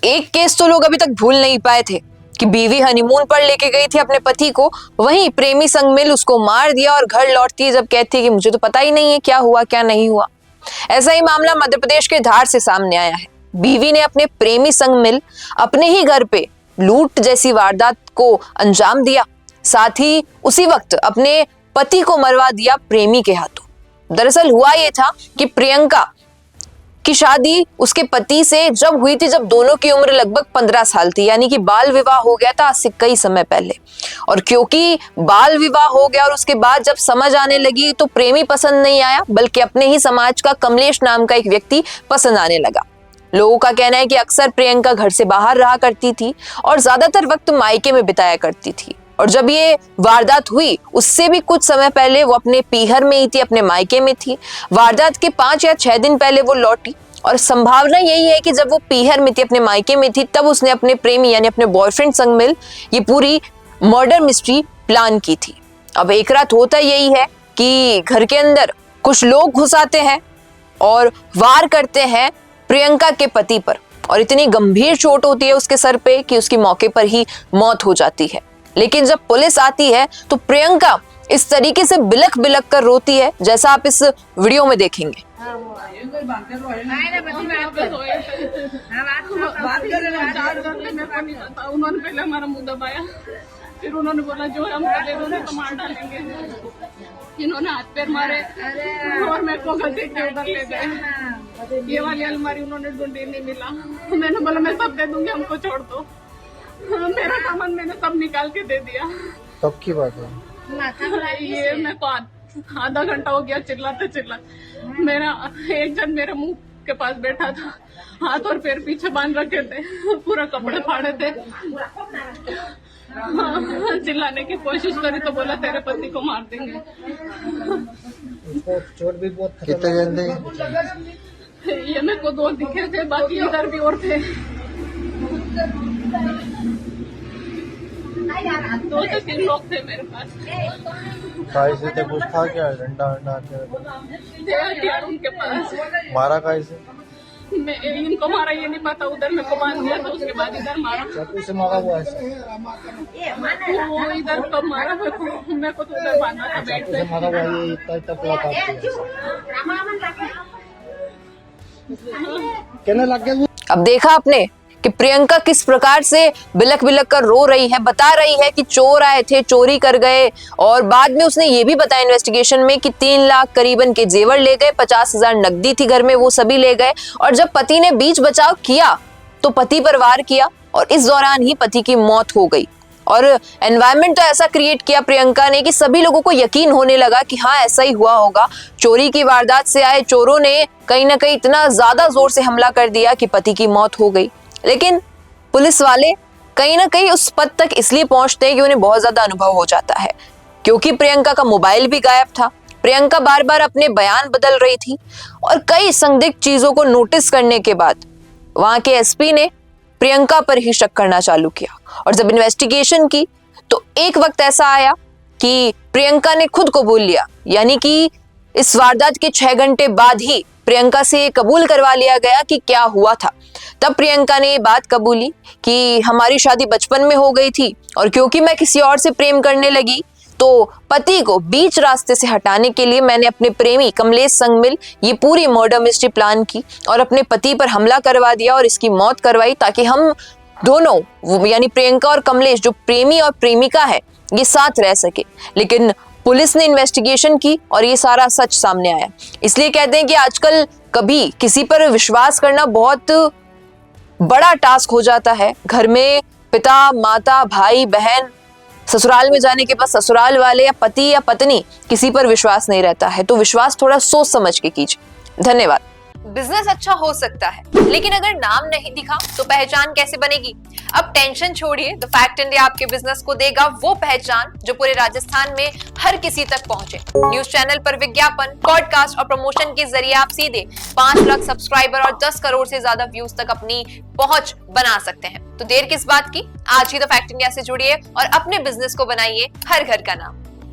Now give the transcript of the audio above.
एक केस तो लोग अभी तक भूल नहीं पाए थे कि बीवी हनीमून पर लेके गई थी अपने पति को, वहीं प्रेमी संग मिल उसको मार दिया और घर लौटती है जब कहती है कि मुझे तो पता ही नहीं है क्या हुआ क्या नहीं हुआ। ऐसा ही मामला मध्य प्रदेश के धार से सामने आया है। बीवी ने अपने प्रेमी संग मिल अपने ही घर पे लूट जैसी वारदात को अंजाम दिया, साथ ही उसी वक्त अपने पति को मरवा दिया प्रेमी के हाथों। दरअसल हुआ यह था कि प्रियंका की शादी उसके पति से जब हुई थी जब दोनों की उम्र लगभग 15 साल थी, यानी कि बाल विवाह हो गया था आज से कई समय पहले। और क्योंकि बाल विवाह हो गया और उसके बाद जब समझ आने लगी तो प्रेमी पसंद नहीं आया, बल्कि अपने ही समाज का कमलेश नाम का एक व्यक्ति पसंद आने लगा। लोगों का कहना है कि अक्सर प्रियंका घर से बाहर रहा करती थी और ज्यादातर वक्त मायके में बिताया करती थी। और जब ये वारदात हुई उससे भी कुछ समय पहले वो अपने पीहर में ही थी, अपने मायके में थी। वारदात के 5 या 6 दिन पहले वो लौटी और संभावना यही है कि जब वो पीहर में थी, अपने मायके में थी, तब उसने अपने प्रेमी यानी अपने बॉयफ्रेंड संग मिल ये पूरी मर्डर मिस्ट्री प्लान की थी। अब एक रात होता यही है कि घर के अंदर कुछ लोग घुस आते हैं और वार करते हैं प्रियंका के पति पर, और इतनी गंभीर चोट होती है उसके सर पे कि उसकी मौके पर ही मौत हो जाती है। लेकिन जब पुलिस आती है तो प्रियंका इस तरीके से बिलख बिलख कर रोती है जैसा आप इस वीडियो में देखेंगे। उन्होंने पहले हमारा मुंह दबाया, फिर उन्होंने बोला जो हम कर रहे तो मार डालेंगे। इन्होंने हाथ पैर मारे और मेरे को घसीट के उधर ले गए। ये वाली अलमारी उन्होंने ढूंढी, नहीं मिला। मैंने बोला मैं सब दे दूंगी, हमको छोड़ दो। मेरा सामान मैंने सब निकाल के दे दिया। कब की बात है ये मेरे को आधा घंटा हो गया चिल्लाते चिल्लाते। मेरा एक जन मेरे मुंह के पास बैठा था, हाथ और पैर पीछे बांध रखे थे, पूरा कपड़े फाड़े थे। चिल्लाने की कोशिश करी तो बोला तेरे पति को मार देंगे। चोट भी बहुत कितने जन थे? ये मेरे को 2 दिखे थे, बाकी इधर भी और थे। 2 से 3 लोग थे मेरे पास। से थे, कुछ था क्या? डंडा वंडा हथियार उनके पास। मारा काय से? मैं इनको मारा ये नहीं पता, उधर मेरे को बांध दिया था, उसके बाद इधर मारा। चाकू से मारा हुआ है? वो इधर कब मारा मेरे को तो उधर बांधा था बेड चाकू पे। से मारा हुआ ये इतना कहने लग गया। अब देखा आपने कि प्रियंका किस प्रकार से बिलख बिलख कर रो रही है, बता रही है कि चोर आए थे, चोरी कर गए। और बाद में उसने ये भी बताया इन्वेस्टिगेशन में कि 3 लाख करीबन के जेवर ले गए, 50,000 नकदी थी घर में, वो सभी ले गए। और जब पति ने बीच बचाव किया तो पति पर वार किया और इस दौरान ही पति की मौत हो गई। और एनवायरनमेंट तो ऐसा क्रिएट किया प्रियंका ने कि सभी लोगों को यकीन होने लगा कि हाँ ऐसा ही हुआ होगा। चोरी की वारदात से आए चोरों ने कहीं ना कहीं इतना ज्यादा जोर से हमला कर दिया कि पति की मौत हो गई। लेकिन पुलिस वाले कहीं ना कहीं उस पद तक इसलिए पहुंचते हैं कि उन्हें बहुत ज्यादा अनुभव हो जाता है, क्योंकि प्रियंका का मोबाइल भी गायब था। प्रियंका बार बार अपने बयान बदल रही थी और कई संदिग्ध चीजों को नोटिस करने के बाद वहां के एसपी ने प्रियंका पर ही शक करना चालू किया। और जब इन्वेस्टिगेशन की तो एक वक्त ऐसा आया कि प्रियंका ने खुद कबूल लिया, यानी कि इस वारदात के 6 घंटे बाद ही प्रियंका से कबूल करवा लिया गया कि क्या हुआ था। तब प्रियंका ने ये बात कबूली कि हमारी शादी बचपन में हो गई थी और क्योंकि मैं किसी और से प्रेम करने लगी तो पति को बीच रास्ते से हटाने के लिए मैंने अपने प्रेमी कमलेश संग मिल ये पूरी मर्डर मिस्ट्री प्लान की और अपने पति पर हमला करवा दिया और इसकी मौत करवाई, ताकि हम दोनों यानी प्रियंका और कमलेश जो प्रेमी और प्रेमिका है ये साथ रह सके। लेकिन पुलिस ने इन्वेस्टिगेशन की और ये सारा सच सामने आया। इसलिए कहते हैं कि आजकल कभी किसी पर विश्वास करना बहुत बड़ा टास्क हो जाता है। घर में पिता, माता, भाई, बहन, ससुराल में जाने के बाद ससुराल वाले या पति या पत्नी किसी पर विश्वास नहीं रहता है, तो विश्वास थोड़ा सोच समझ के कीजिए। धन्यवाद। बिजनेस अच्छा हो सकता है, लेकिन अगर नाम नहीं दिखा तो पहचान कैसे बनेगी? अब टेंशन छोड़िए, द फैक्ट इंडिया आपके बिजनेस को देगा वो पहचान जो पूरे राजस्थान में हर किसी तक पहुंचे। न्यूज चैनल पर विज्ञापन, पॉडकास्ट और प्रमोशन के जरिए आप सीधे 5 लाख सब्सक्राइबर और 10 करोड़ से ज्यादा व्यूज तक अपनी पहुंच बना सकते हैं। तो देर किस बात की, आज ही द फैक्ट इंडिया से जुड़िए और अपने बिजनेस को बनाइए हर घर का नाम।